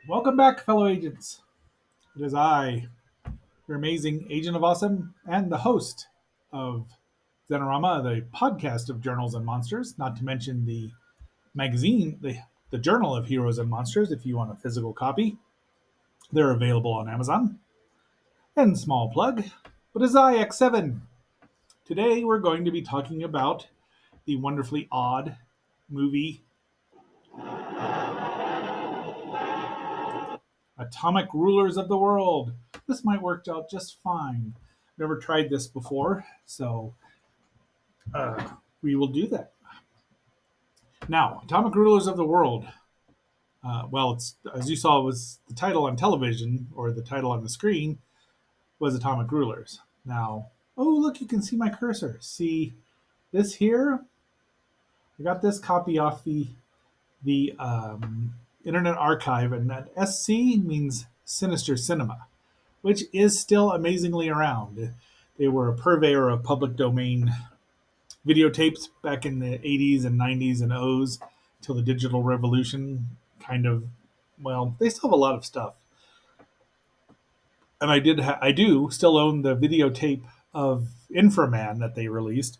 Welcome back, fellow agents. It is I, your amazing Agent of Awesome, and the host of Zenorama, the podcast of Journals and Monsters, not to mention the magazine, the Journal of Heroes and Monsters, if you want a physical copy. They're available on Amazon. And small plug, but it's I, X7. Today we're going to be talking about the wonderfully odd movie Atomic Rulers of the World. This might work out just fine. Never tried this before, so we will do that. Now, Atomic Rulers of the World. It's as you saw, was the title on television or the title on the screen was Atomic Rulers. Now, oh look, you can see my cursor. See this here? I got this copy off the Internet Archive, and that SC means Sinister Cinema, which is still amazingly around. They were a purveyor of public domain videotapes back in the 80s and 90s and O's until the digital revolution they still have a lot of stuff. And I do still own the videotape of Inframan that they released,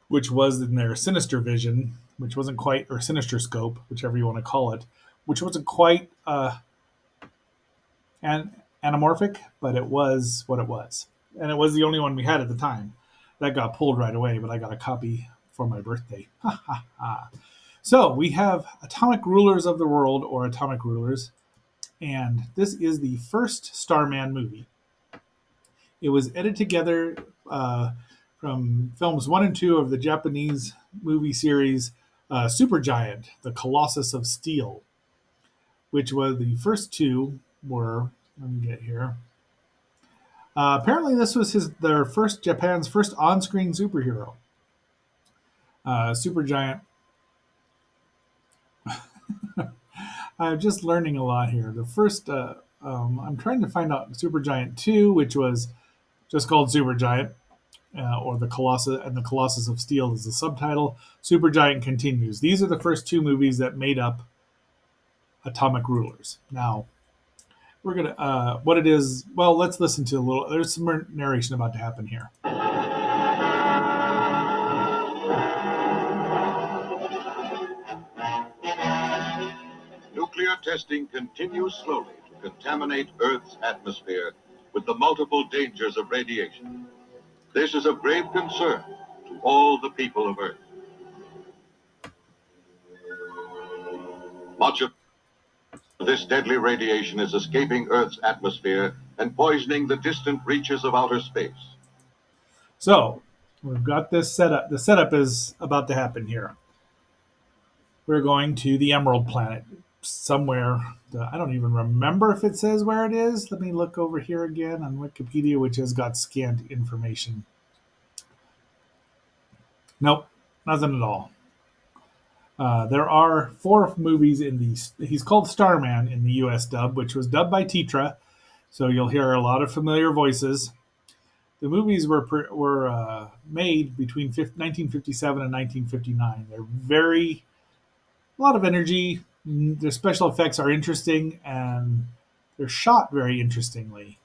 which was in their Sinister Vision, which wasn't quite, or Sinister Scope, whichever you want to call it, which wasn't quite anamorphic, but it was what it was. And it was the only one we had at the time. That got pulled right away, but I got a copy for my birthday. Ha ha ha. So we have Atomic Rulers of the World, or Atomic Rulers, and this is the first Starman movie. It was edited together from films 1 and 2 of the Japanese movie series Supergiant, The Colossus of Steel, which was the first two were, let me get here. Apparently, this was Japan's first on-screen superhero. Supergiant. I'm just learning a lot here. The first, I'm trying to find out Supergiant 2, which was just called Supergiant, or the Colossus of Steel is the subtitle. Supergiant continues. These are the first two movies that made up Atomic Rulers. Now, we're gonna what it is. Well, let's listen to a little. There's some narration about to happen here. Nuclear testing continues slowly to contaminate Earth's atmosphere with the multiple dangers of radiation. This is of grave concern to all the people of Earth. Much of this deadly radiation is escaping Earth's atmosphere and poisoning the distant reaches of outer space. So, we've got this setup. The setup is about to happen here. We're going to the Emerald Planet somewhere. I don't even remember if it says where it is. Let me look over here again on Wikipedia, which has got scant information. Nope, nothing at all. There are 4 movies in these. He's called Starman in the U.S. dub, which was dubbed by Tetra, so you'll hear a lot of familiar voices. The movies were made between 1957 and 1959. They're a lot of energy. Their special effects are interesting, and they're shot very interestingly.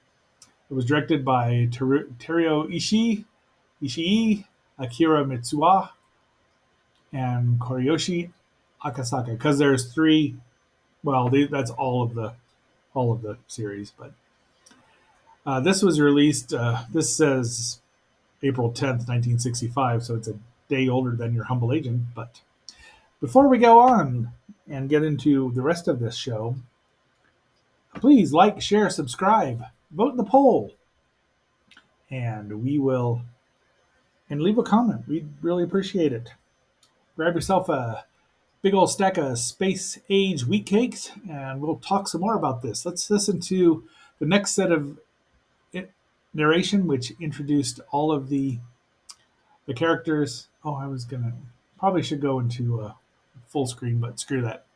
It was directed by Teruo Ishii, Akira Mitsuha, and Koriyoshi Akasaka. Because there's 3. Well, that's all of the series, but this was released. This says April 10th, 1965, so it's a day older than your humble agent. But before we go on and get into the rest of this show, please like, share, subscribe, vote in the poll, and leave a comment. We'd really appreciate it. Grab yourself a big old stack of space age wheat cakes, and we'll talk some more about this. Let's listen to the next set of narration, which introduced all of the characters. Oh, I was gonna probably should go into full screen, but screw that.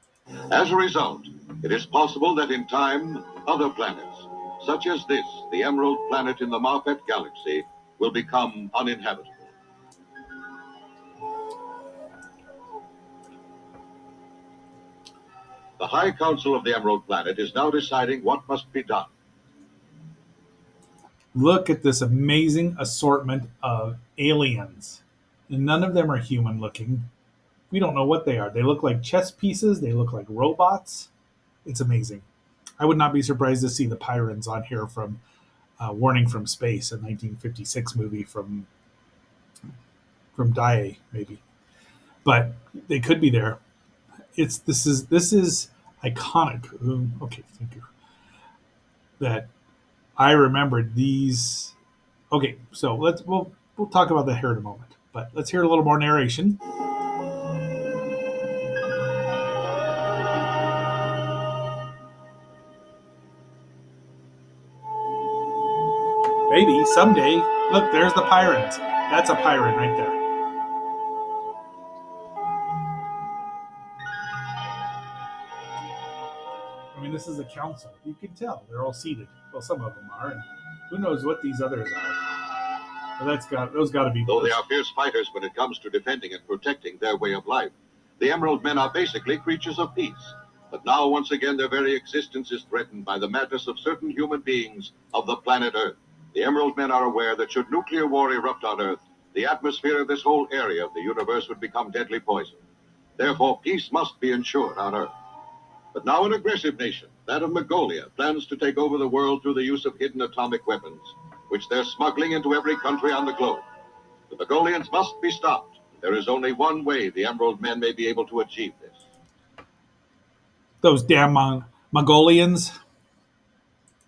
As a result, it is possible that in time, other planets, such as this, the Emerald Planet in the Marpet Galaxy, will become uninhabitable. The High Council of the Emerald Planet is now deciding what must be done. Look at this amazing assortment of aliens. And none of them are human looking. We don't know what they are. They look like chess pieces, they look like robots. It's amazing. I would not be surprised to see the Pyrans on here from Warning from Space, a 1956 movie from Dai, maybe. But they could be there. This is iconic. Okay, thank you. That I remembered these. Okay, so we'll talk about that here in a moment. But let's hear a little more narration. Maybe someday. Look, there's the Pyrans. That's a Pyran right there. I mean, this is a council. You can tell they're all seated. Well, some of them are, and who knows what these others are. Well, those got to be. Though they are fierce fighters when it comes to defending and protecting their way of life, the Emerald Men are basically creatures of peace. But now, once again, their very existence is threatened by the madness of certain human beings of the planet Earth. The Emerald Men are aware that should nuclear war erupt on Earth, the atmosphere of this whole area of the universe would become deadly poison. Therefore, peace must be ensured on Earth. But now an aggressive nation, that of Mongolia, plans to take over the world through the use of hidden atomic weapons, which they're smuggling into every country on the globe. The Mongolians must be stopped. There is only one way the Emerald Men may be able to achieve this. Those damn Mongolians.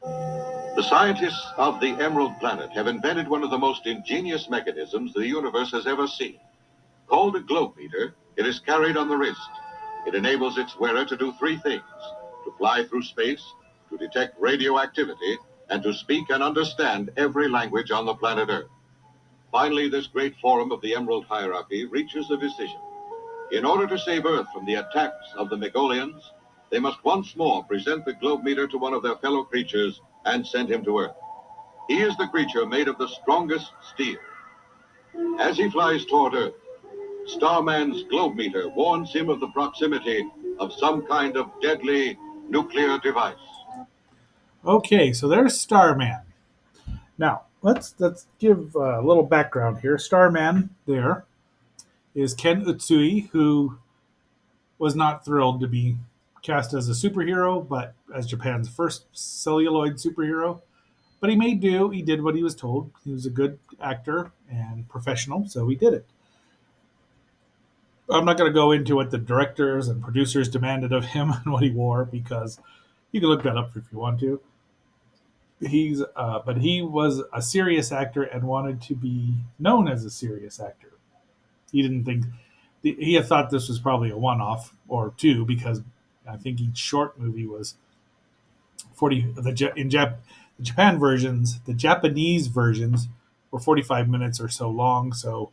The scientists of the Emerald Planet have invented one of the most ingenious mechanisms the universe has ever seen. Called a globe meter, it is carried on the wrist. It enables its wearer to do three things: to fly through space, to detect radioactivity, and to speak and understand every language on the planet Earth. Finally, this great forum of the Emerald hierarchy reaches a decision. In order to save Earth from the attacks of the Megolians, they must once more present the globe meter to one of their fellow creatures and send him to Earth. He is the creature made of the strongest steel. As he flies toward Earth, Starman's globe meter warns him of the proximity of some kind of deadly nuclear device. Okay, so there's Starman. Now let's give a little background here. Starman there is Ken Utsui, who was not thrilled to be cast as a superhero, but as Japan's first celluloid superhero. But he made do. He did what he was told. He was a good actor and professional, so he did it. I'm not going to go into what the directors and producers demanded of him and what he wore because you can look that up if you want to. But he was a serious actor and wanted to be known as a serious actor. He didn't think he had thought this was probably a one-off or two because I think each short movie was 40. The Japan versions, the Japanese versions were 45 minutes or so long. So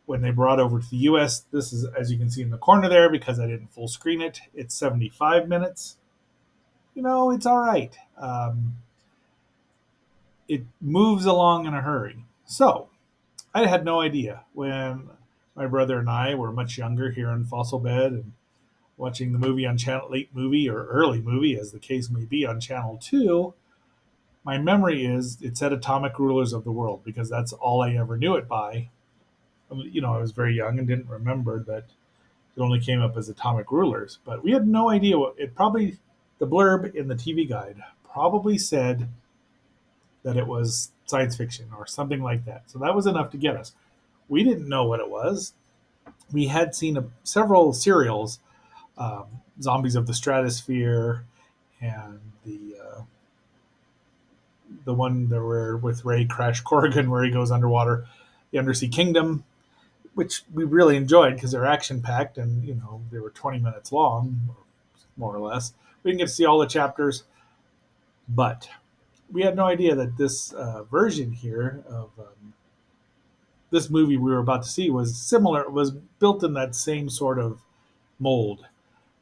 when they brought over to the US, this is, as you can see in the corner there, because I didn't full screen it, it's 75 minutes. It's all right. It moves along in a hurry. So I had no idea when my brother and I were much younger here in Fossil Bed and watching the movie on Channel 8 movie or early movie, as the case may be, on Channel 2. My memory is it said Atomic Rulers of the World because that's all I ever knew it by. I was very young and didn't remember that it only came up as Atomic Rulers. But we had no idea what it probably, the blurb in the TV guide probably said that it was science fiction or something like that. So that was enough to get us. We didn't know what it was. We had seen several serials, Zombies of the Stratosphere, and the one that were with Ray Crash Corrigan where he goes underwater, the Undersea Kingdom, which we really enjoyed because they're action packed and they were 20 minutes long, more or less. We didn't get to see all the chapters, but we had no idea that this version here of this movie we were about to see was similar, was built in that same sort of mold.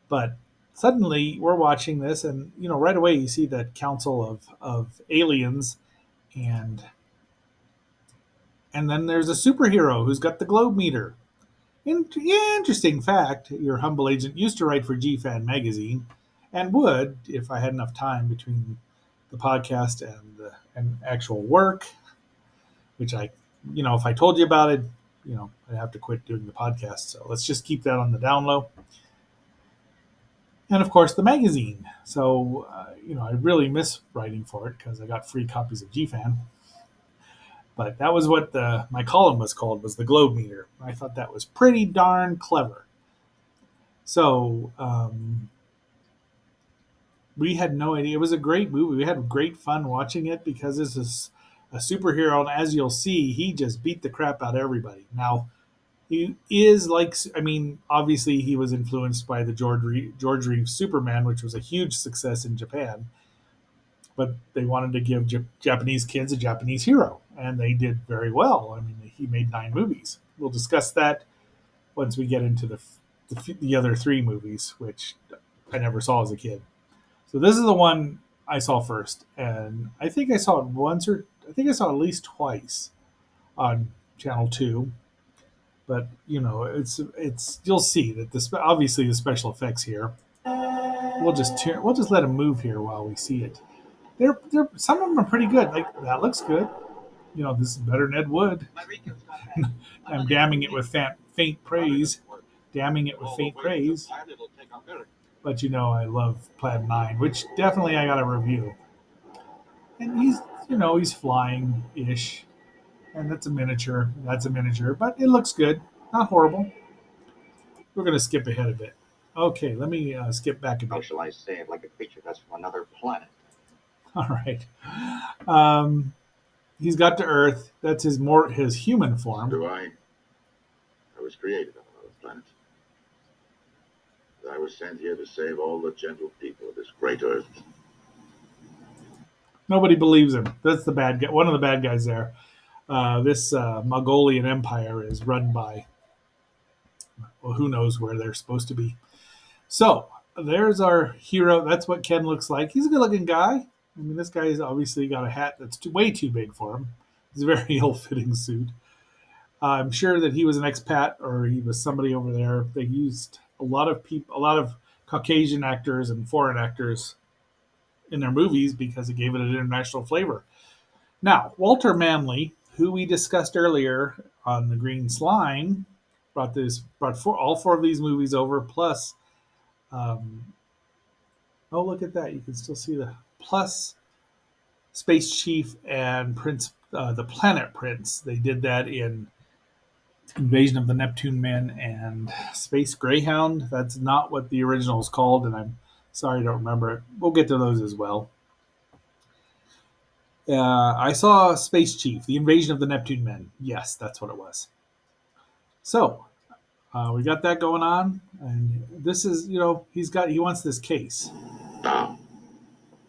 But suddenly we're watching this, and right away you see that council of aliens, and then there's a superhero who's got the globe meter. Interesting fact: your humble agent used to write for G-Fan magazine, and would if I had enough time between the podcast and actual work, which if I told you about it, I'd have to quit doing the podcast. So let's just keep that on the down low. And of course, the magazine. So, I really miss writing for it because I got free copies of GFan. But that was what my column was called, was the Globe Meter. I thought that was pretty darn clever. So we had no idea. It was a great movie. We had great fun watching it because this is a superhero, and as you'll see, he just beat the crap out of everybody. Now, he is like, obviously he was influenced by the George Reeves Superman, which was a huge success in Japan. But they wanted to give Japanese kids a Japanese hero, and they did very well. He made 9 movies. We'll discuss that once we get into the other 3 movies, which I never saw as a kid. So this is the one I saw first, and I think I saw it once, or I think I saw it at least twice on Channel 2. But it's you'll see that obviously the special effects here. We'll just let them move here while we see it. They're some of them are pretty good. Like, that looks good. This is better than Ed Wood. I'm damning it with faint praise. Damning it with faint praise. But I love Plan 9, which definitely I got to review. And he's flying ish, and that's a miniature. That's a miniature, but it looks good. Not horrible. We're gonna skip ahead a bit. Okay, let me skip back a How bit. shall I say it, like a creature that's from another planet? All right. Um, he's got to Earth. That's his human form. Do I? I was created on another planet. I was sent here to save all the gentle people of this great Earth. Nobody believes him. That's the bad guy. One of the bad guys there. This Mongolian Empire is run by, well, who knows where they're supposed to be. So there's our hero. That's what Ken looks like. He's a good-looking guy. This guy's obviously got a hat that's way too big for him. It's a very ill-fitting suit. I'm sure that he was an expat or he was somebody over there. They used a lot of people, a lot of Caucasian actors and foreign actors in their movies because it gave it an international flavor. Now, Walter Manley, who we discussed earlier on the Green Slime, brought all 4 of these movies over. Plus, oh, look at that! You can still see the plus Space Chief and Prince, the Planet Prince. They did that in Invasion of the Neptune Men and Space Greyhound. That's not what the original is called, and I'm sorry I don't remember it. We'll get to those as well. I saw Space Chief, the Invasion of the Neptune Men. Yes, that's what it was. So we got that going on, and this is, he wants this case. Now,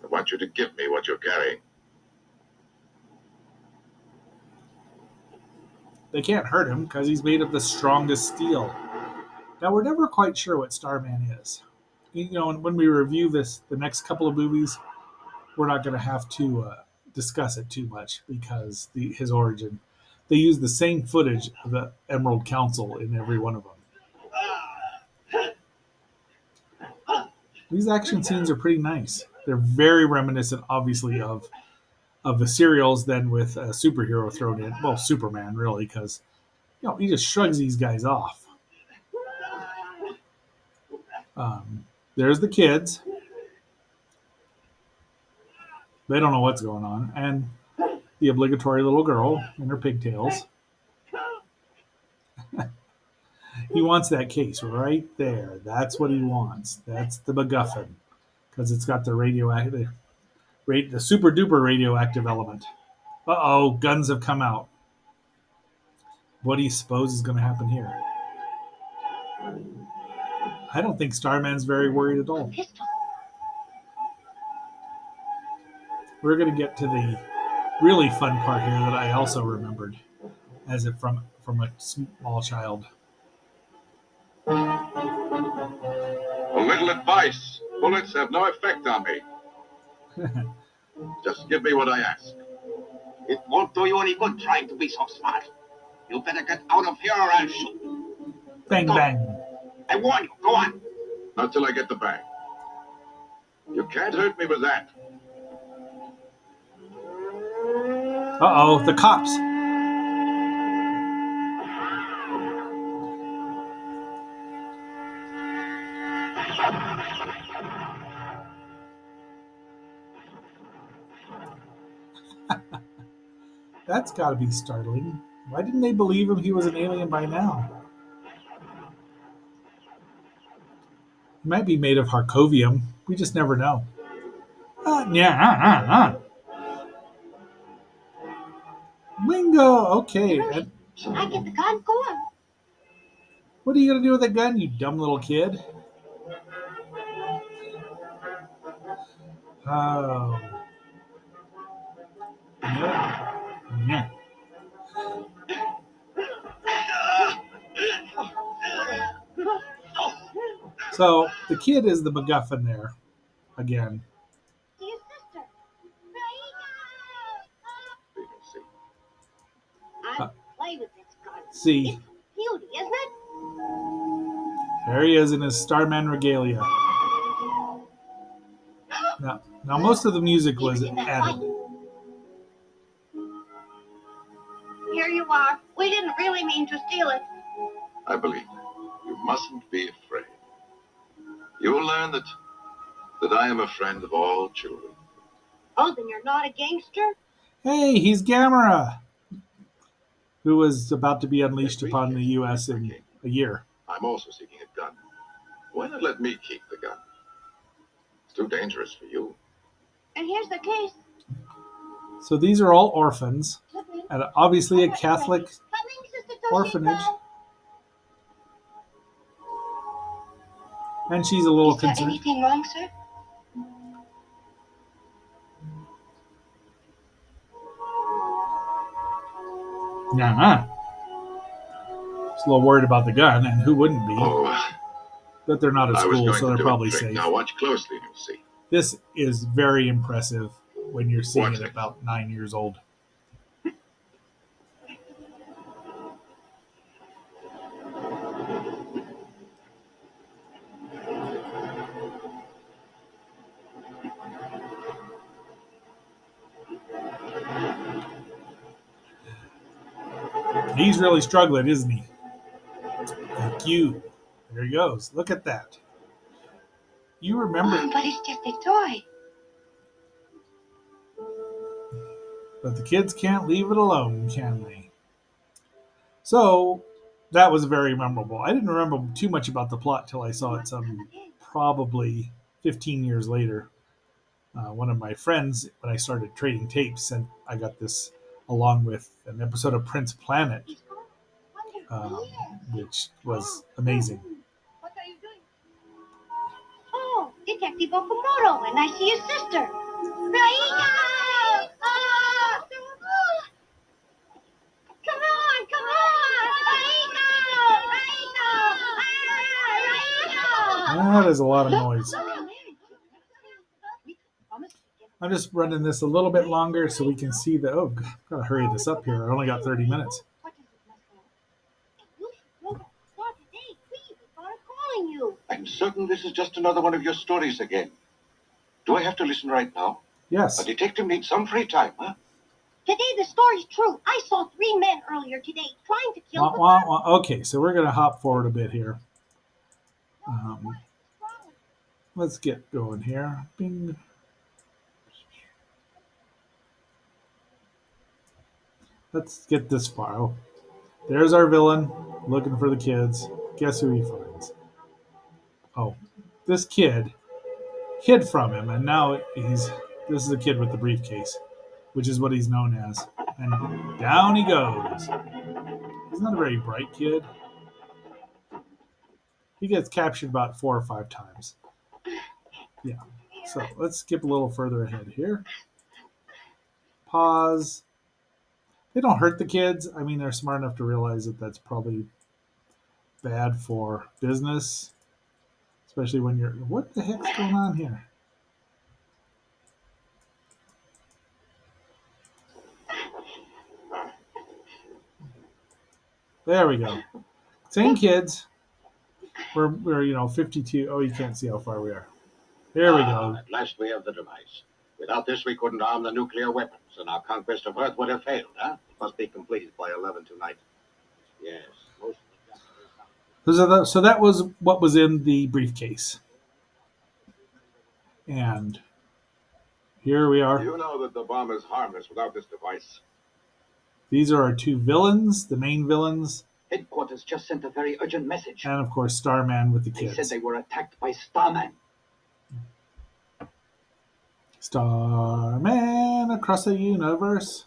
I want you to give me what you're carrying. They can't hurt him because he's made of the strongest steel. Now, we're never quite sure what Starman is. When we review the next couple of movies, we're not going to have to discuss it too much because his origin. They use the same footage of the Emerald Council in every one of them. These action scenes are pretty nice. They're very reminiscent, obviously, of the serials, then with a superhero thrown in. Well, Superman, really, because he just shrugs these guys off. There's the kids. They don't know what's going on. And the obligatory little girl in her pigtails. He wants that case right there. That's what he wants. That's the MacGuffin. Because it's got the the super duper radioactive element. Uh-oh, guns have come out. What do you suppose is going to happen here? I don't think Starman's very worried at all. We're going to get to the really fun part here that I also remembered as it from a small child. A little advice. Bullets have no effect on me. Just give me what I ask. It won't do you any good trying to be so smart. You better get out of here or I'll shoot. Bang, Go. bang. I warn you, go on. Not till I get the bag. You can't hurt me with that. Uh-oh, the cops. That's got to be startling. Why didn't they believe him he was an alien by now? He might be made of Harcovium. We just never know. Yeah. Bingo. Okay. Hurry. And I get the gun. Go on. what are you going to do with a gun, you dumb little kid? Oh. Yeah. So the kid is the MacGuffin there again. To your sister. We can see. I'd play with this gun. See, It's beauty, isn't it? there he is in his Starman regalia. Now most of the music He was was in that added. fight. Here you are. We didn't really mean to steal it. I believe you. You mustn't be afraid. You will learn that I am a friend of all children. Oh, then you're not a gangster? Hey, he's Gamera, who was about to be unleashed That upon the briefcase U.S. you in bring a year. I'm also seeking a gun. Why not let me keep the gun? It's too dangerous for you. And here's the case. So these are all orphans, Coming. and obviously a Catholic Coming, Sister orphanage. Toshiko. And she's a little Is there concerned. anything wrong, sir? Nah. She's a little worried about the gun, and who wouldn't be? Oh, But they're not at I was school, going so to they're do probably a trick. safe. Now watch closely and you'll see. This is very impressive when you're seeing Watch it this. about 9 years old. He's really struggling, isn't he? Thank you. There he goes. Look at that. You remember, But it's just a toy. but the kids can't leave it alone, can they? So that was very memorable. I didn't remember too much about the plot till I saw it some probably 15 years later. One of my friends, when I started trading tapes, and I got this along with an episode of Prince Planet, He's gone. Wonder um, where? which was amazing. What are you doing? Oh, Detective Okamoto, and I see his sister. Raina! Ah! Come on, come on! Raina! Raina! Raina! That is a lot of noise. I'm just running this a little bit longer so we can see the. Oh, gotta hurry this up here. I only got 30 minutes. What is it, Muscle? You should know that before today. We started calling you. I'm certain this is just another one of your stories again. Do I have to listen right now? A Yes. detective needs some free time, huh? Today the story's true. I saw 3 men earlier today trying to kill Wah, the wah, wah. Okay, so we're gonna hop forward a bit here. Let's get going here. Bing. Let's get this far. Oh, there's our villain looking for the kids. Guess who he finds? Oh, this kid hid from him, and now he's. This is the kid with the briefcase, which is what he's known as. And down he goes. He's not a very bright kid. He gets captured about 4 or 5 times. Yeah. So let's skip a little further ahead here. Pause. They don't hurt the kids. I mean, they're smart enough to realize that that's probably bad for business, especially when you're. What the heck's going on here? There we go. Same kids. We're 52. Oh, you can't see how far we are. Here we go. At last we have the device. Without this, we couldn't arm the nuclear weapons, and our conquest of Earth would have failed, huh? It must be completed by 11 tonight. Yes. Most of the Japanese So that was what was in the briefcase. And here we are. You know that the bomb is harmless without this device. These are our two villains, the main villains, Headquarters just sent a very urgent message. and of course Starman with the They said kids. they were attacked by Starman. Starman across the universe.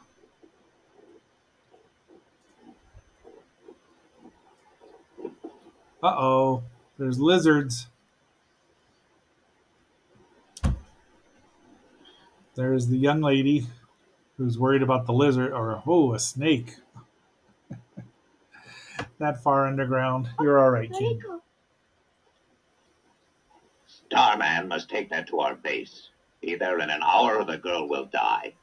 Uh-oh, there's lizards. There's the young lady who's worried about the lizard, or a snake that far underground. You're all right, kid. Starman must take that to our base. Either in an hour or the girl will die.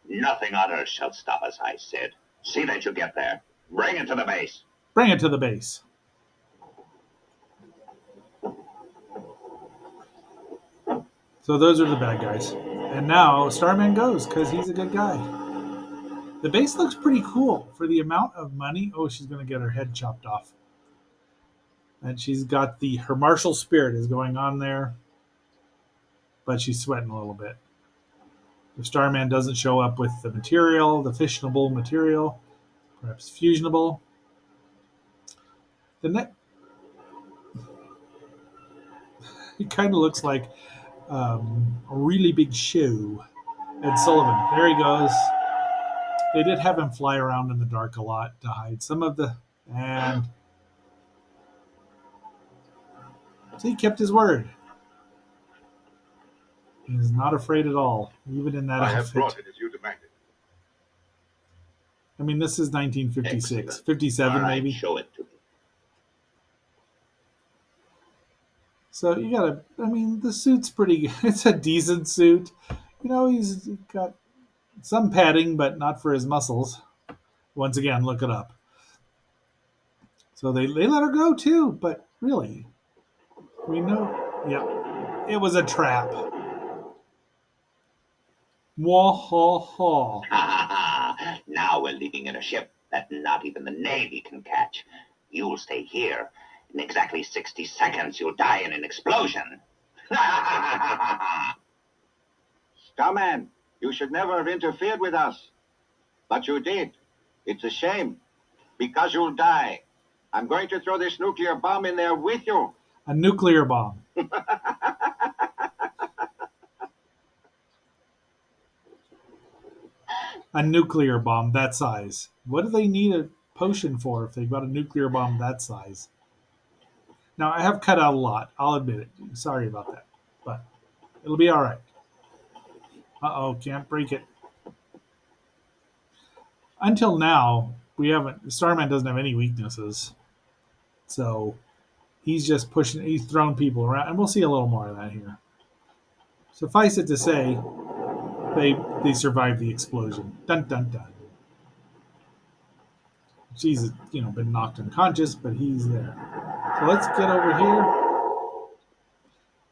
Nothing on earth shall stop us, I said. See that you get there. Bring it to the base. Bring it to the base. So those are the bad guys. And now Starman goes because he's a good guy. The base looks pretty cool for the amount of money. Oh, she's going to get her head chopped off. And she's got her martial spirit is going on there, but she's sweating a little bit. If Starman doesn't show up with the material, the fissionable material, perhaps fusionable, then it kind of looks like a really big show. Ed Sullivan, there he goes. They did have him fly around in the dark a lot to hide some of the. And so he kept his word. He's not afraid at all, even in that I have outfit. brought it as you demanded. I mean, this is 1956, Excellent. 57 All right, maybe. show it to me. So you gotta. I mean, the suit's pretty. It's a decent suit. You know, he's got some padding, but not for his muscles. Once again, look it up. So they let her go too, but really, we know. Yep, it was a trap. Wah ha ha. Ha ha ha! Now we're leaving in a ship that not even the Navy can catch. You'll stay here. In exactly 60 seconds, you'll die in an explosion. Starman, you should never have interfered with us. But you did. It's a shame. Because you'll die. I'm going to throw this nuclear bomb in there with you. A nuclear bomb. A nuclear bomb that size. What do they need a potion for if they've got a nuclear bomb that size? Now, I have cut out a lot. I'll admit it. Sorry about that. But it'll be all right. Uh-oh, can't break it. Until now, we haven't. Starman doesn't have any weaknesses. So he's just pushing, he's throwing people around. And we'll see a little more of that here. Suffice it to say, they survived the explosion. Dun dun dun. She's been knocked unconscious, but he's there. So let's get over here.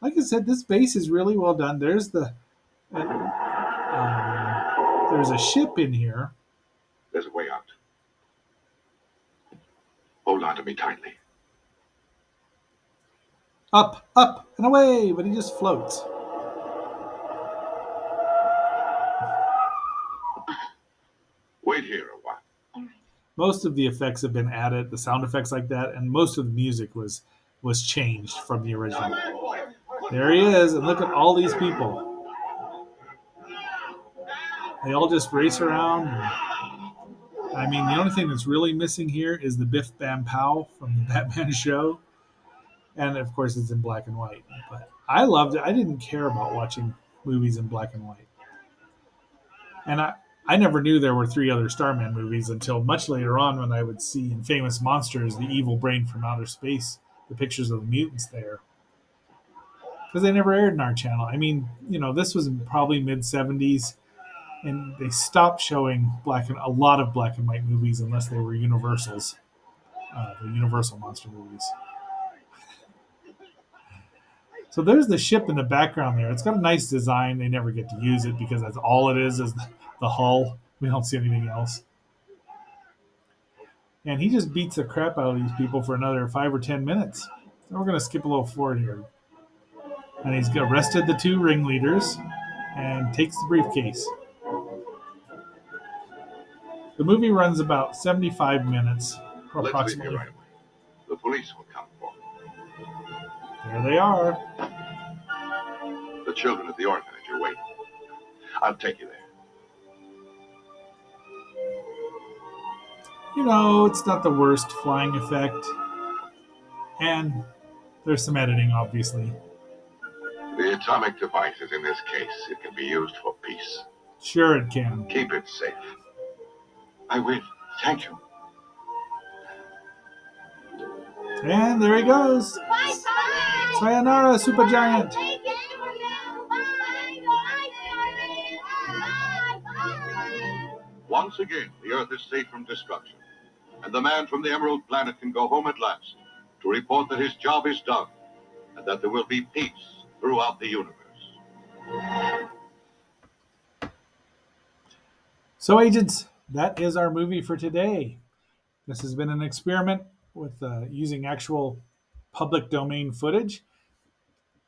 Like I said, this base is really well done. There's there's a ship in here. There's a way out. Hold on to me tightly. Up, up, and away, but he just floats. Wait here a while. Most of the effects have been added, the sound effects like that, and most of the music was changed from the original. There he is, and look at all these people. They all just race around. I mean, the only thing that's really missing here is the Biff Bam Pow from the Batman show. And of course, it's in black and white. But I loved it. I didn't care about watching movies in black and white. And I never knew there were 3 other Starman movies until much later on when I would see in Famous Monsters, the evil brain from outer space, the pictures of the mutants there. Because they never aired in our channel. I mean, this was probably mid-70s, and they stopped showing a lot of black and white movies unless they were Universals, the Universal monster movies. So there's the ship in the background there. It's got a nice design. They never get to use it because that's all it is the hull. We don't see anything else. And he just beats the crap out of these people for another 5 or 10 minutes. So we're going to skip a little forward here. And he's arrested the two ringleaders and takes the briefcase. The movie runs about 75 minutes, Let's leave here approximately. right away. The police will come for me. There they are. The children at the orphanage are waiting. I'll take you there. It's not the worst flying effect. And there's some editing, obviously. The atomic device is in this case. It can be used for peace. Sure, it can. Keep it safe. I will. Thank you. And there he goes. Bye, Starman. Sayonara, Supergiant. Take it. Bye. Bye. Once again, the Earth is safe from destruction. And the man from the Emerald Planet can go home at last to report that his job is done and that there will be peace throughout the universe. So, agents, that is our movie for today. This has been an experiment with using actual public domain footage.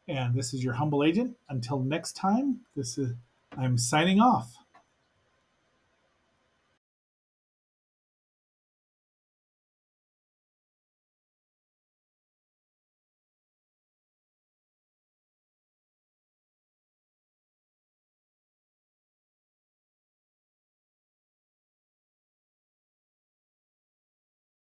And this is your humble agent. Until next time, I'm signing off.